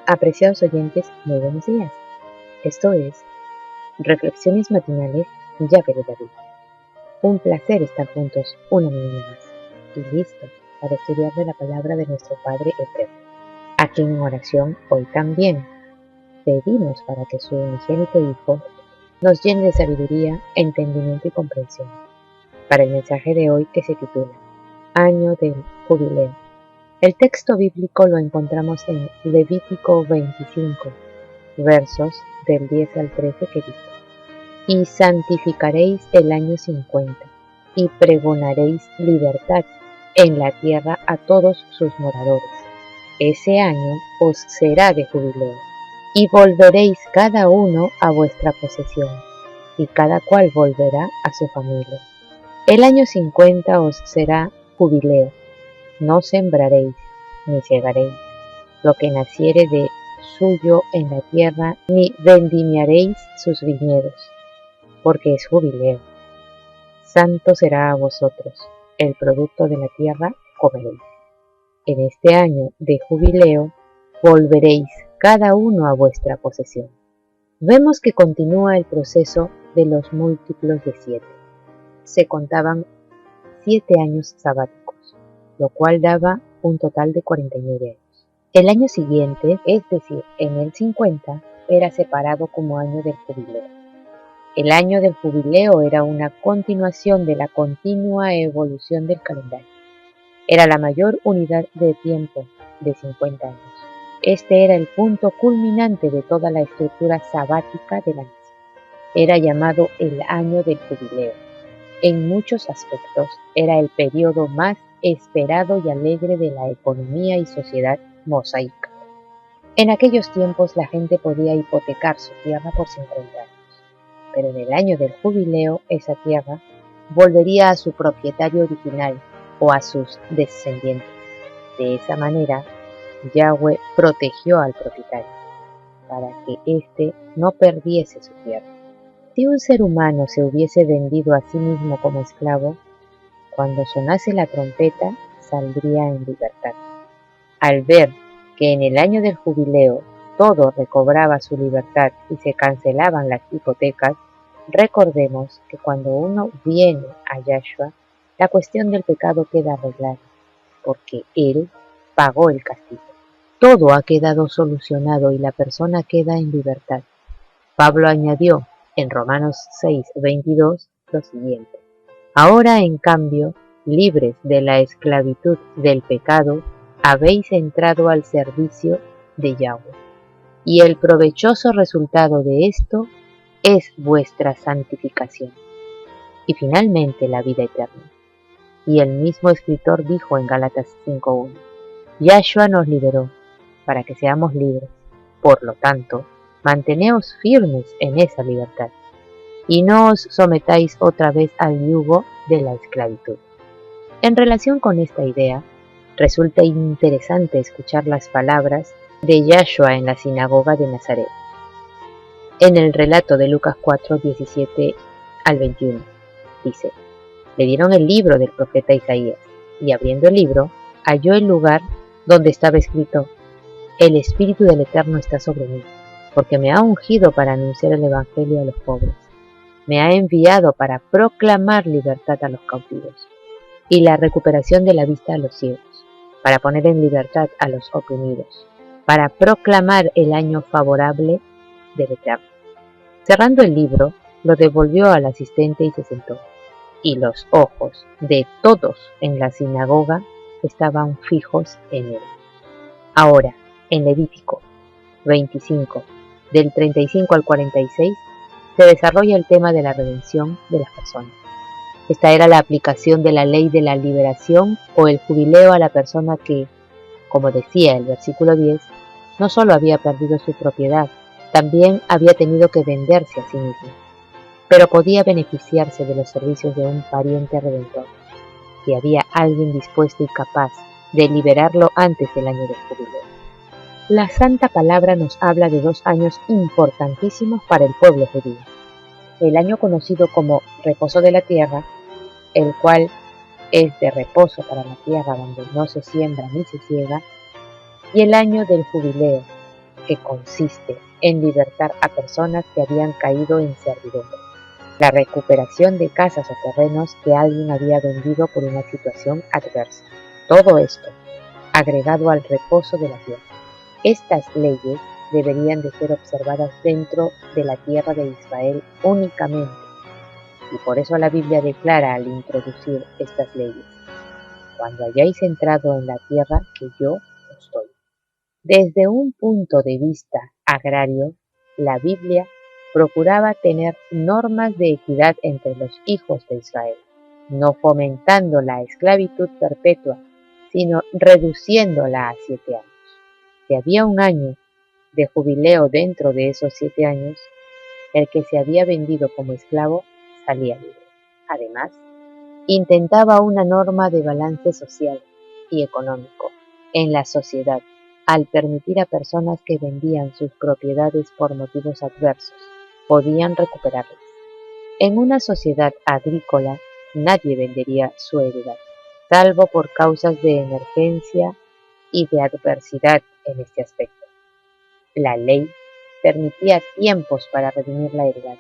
Apreciados oyentes, muy buenos días. Esto es Reflexiones Matinales Llave de David. Un placer estar juntos una mañana más y listos para estudiar de la palabra de nuestro Padre Eterno, a quien en oración hoy también pedimos para que su unigénito Hijo nos llene de sabiduría, entendimiento y comprensión. Para el mensaje de hoy, que se titula Año del Jubileo. El texto bíblico lo encontramos en Levítico 25, versos del 10 al 13, que dice: Y santificaréis el año 50, y pregonaréis libertad en la tierra a todos sus moradores. Ese año os será de jubileo, y volveréis cada uno a vuestra posesión, y cada cual volverá a su familia. El año 50 os será jubileo. No sembraréis, ni segaréis lo que naciere de suyo en la tierra, ni vendimiaréis sus viñedos, porque es jubileo. Santo será a vosotros, el producto de la tierra comeréis. En este año de jubileo volveréis cada uno a vuestra posesión. Vemos que continúa el proceso de los múltiplos de 7. Se contaban 7 años sabáticos, lo cual daba un total de 49 años. El año siguiente, es decir, en el 50, era separado como año del jubileo. El año del jubileo era una continuación de la continua evolución del calendario. Era la mayor unidad de tiempo de 50 años. Este era el punto culminante de toda la estructura sabática de la nación. Era llamado el año del jubileo. En muchos aspectos era el periodo más esperado y alegre de la economía y sociedad mosaica. En aquellos tiempos la gente podía hipotecar su tierra por 50 años, pero en el año del jubileo esa tierra volvería a su propietario original o a sus descendientes. De esa manera, Yahweh protegió al propietario para que éste no perdiese su tierra. Si un ser humano se hubiese vendido a sí mismo como esclavo, cuando sonase la trompeta saldría en libertad. Al ver que en el año del jubileo todo recobraba su libertad y se cancelaban las hipotecas, recordemos que cuando uno viene a Yahshua, la cuestión del pecado queda arreglada, porque Él pagó el castigo. Todo ha quedado solucionado y la persona queda en libertad. Pablo añadió en Romanos 6:22 lo siguiente: Ahora, en cambio, libres de la esclavitud del pecado, habéis entrado al servicio de Yahweh, y el provechoso resultado de esto es vuestra santificación y finalmente la vida eterna. Y el mismo escritor dijo en Gálatas 5:1: Yahshua nos liberó para que seamos libres. Por lo tanto, manteneos firmes en esa libertad, y no os sometáis otra vez al yugo de la esclavitud. En relación con esta idea, resulta interesante escuchar las palabras de Yahshua en la sinagoga de Nazaret. En el relato de Lucas 4:17 al 21, dice: Le dieron el libro del profeta Isaías, y abriendo el libro, halló el lugar donde estaba escrito: El Espíritu del Eterno está sobre mí, porque me ha ungido para anunciar el Evangelio a los pobres. Me ha enviado para proclamar libertad a los cautivos y la recuperación de la vista a los ciegos, para poner en libertad a los oprimidos, para proclamar el año favorable del Eterno. Cerrando el libro, lo devolvió al asistente y se sentó, y los ojos de todos en la sinagoga estaban fijos en él. Ahora, en Levítico 25, del 35 al 46, se desarrolla el tema de la redención de las personas. Esta era la aplicación de la ley de la liberación o el jubileo a la persona que, como decía el versículo 10, no solo había perdido su propiedad, también había tenido que venderse a sí mismo, pero podía beneficiarse de los servicios de un pariente redentor, si había alguien dispuesto y capaz de liberarlo antes del año del jubileo. La Santa Palabra nos habla de 2 años importantísimos para el pueblo judío. El año conocido como reposo de la tierra, el cual es de reposo para la tierra donde no se siembra ni se ciega, y el año del jubileo, que consiste en libertar a personas que habían caído en servidumbre, la recuperación de casas o terrenos que alguien había vendido por una situación adversa. Todo esto agregado al reposo de la tierra. Estas leyes deberían de ser observadas dentro de la tierra de Israel únicamente, y por eso la Biblia declara al introducir estas leyes: cuando hayáis entrado en la tierra que yo os doy. Desde un punto de vista agrario, la Biblia procuraba tener normas de equidad entre los hijos de Israel, no fomentando la esclavitud perpetua, sino reduciéndola a 7 años. Si había un año de jubileo dentro de esos 7 años, el que se había vendido como esclavo salía libre. Además, intentaba una norma de balance social y económico en la sociedad, al permitir a personas que vendían sus propiedades por motivos adversos, podían recuperarlas. En una sociedad agrícola, nadie vendería su heredad, salvo por causas de emergencia y de adversidad en este aspecto. La ley permitía tiempos para redimir la heredad,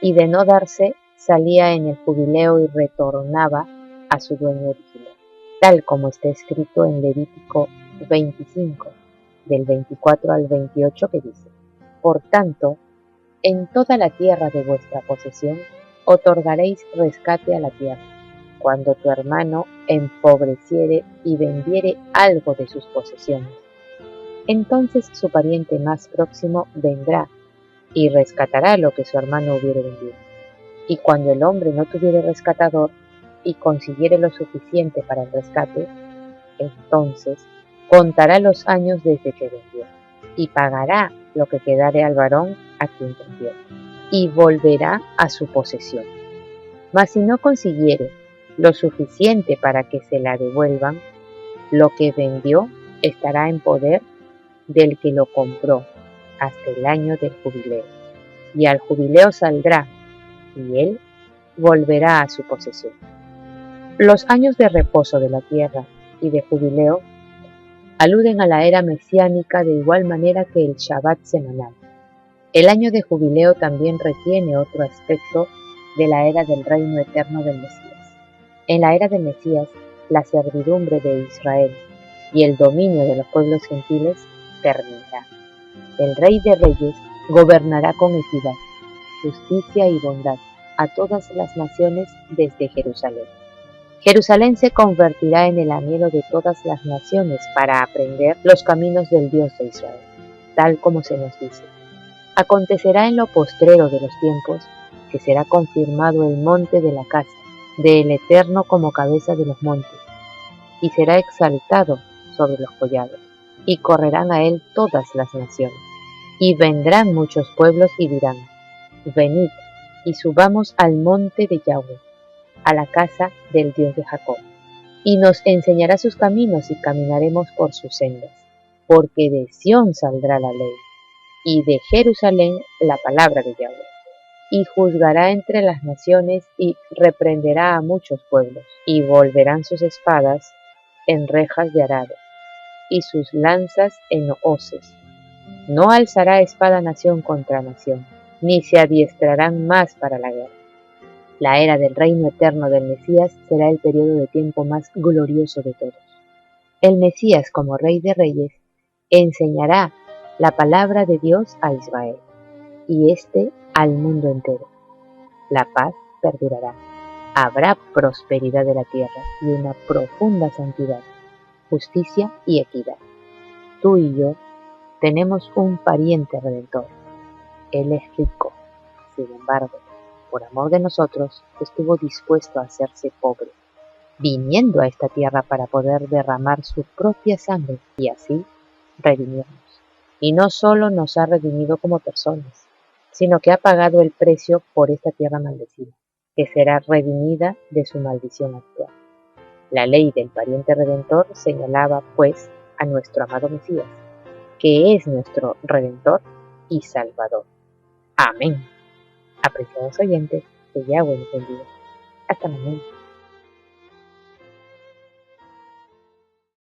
y de no darse, salía en el jubileo y retornaba a su dueño original, tal como está escrito en Levítico 25, del 24 al 28, que dice: por tanto, en toda la tierra de vuestra posesión otorgaréis rescate a la tierra, cuando tu hermano empobreciere y vendiere algo de sus posesiones. Entonces su pariente más próximo vendrá y rescatará lo que su hermano hubiere vendido. Y cuando el hombre no tuviere rescatador y consiguiere lo suficiente para el rescate, entonces contará los años desde que vendió, y pagará lo que quedare al varón a quien vendió, y volverá a su posesión. Mas si no consiguiere lo suficiente para que se la devuelvan, lo que vendió estará en poder del que lo compró hasta el año del jubileo, y al jubileo saldrá, y él volverá a su posesión. Los años de reposo de la tierra y de jubileo aluden a la era mesiánica de igual manera que el Shabbat semanal. El año de jubileo también retiene otro aspecto de la era del reino eterno del Mesías. En la era del Mesías, la servidumbre de Israel y el dominio de los pueblos gentiles terminará. El Rey de Reyes gobernará con equidad, justicia y bondad a todas las naciones desde Jerusalén. Jerusalén se convertirá en el anhelo de todas las naciones para aprender los caminos del Dios de Israel, tal como se nos dice. Acontecerá en lo postrero de los tiempos que será confirmado el monte de la casa del Eterno como cabeza de los montes, y será exaltado sobre los collados, y correrán a él todas las naciones. Y vendrán muchos pueblos y dirán: venid y subamos al monte de Yahweh, a la casa del Dios de Jacob, y nos enseñará sus caminos y caminaremos por sus sendas, porque de Sión saldrá la ley, y de Jerusalén la palabra de Yahweh, y juzgará entre las naciones y reprenderá a muchos pueblos, y volverán sus espadas en rejas de arado, y sus lanzas en hoces. No alzará espada nación contra nación, ni se adiestrarán más para la guerra. La era del reino eterno del Mesías será el periodo de tiempo más glorioso de todos. El Mesías, como Rey de Reyes, enseñará la palabra de Dios a Israel, y éste al mundo entero. La paz perdurará. Habrá prosperidad de la tierra y una profunda santidad, justicia y equidad. Tú y yo tenemos un pariente redentor. Él es rico, sin embargo, por amor de nosotros, estuvo dispuesto a hacerse pobre, viniendo a esta tierra para poder derramar su propia sangre y así redimirnos. Y no solo nos ha redimido como personas, sino que ha pagado el precio por esta tierra maldecida, que será redimida de su maldición actual. La ley del pariente redentor señalaba, pues, a nuestro amado Mesías, que es nuestro Redentor y Salvador. Amén. Apreciados oyentes, que Yahweh les bendiga. Hasta mañana.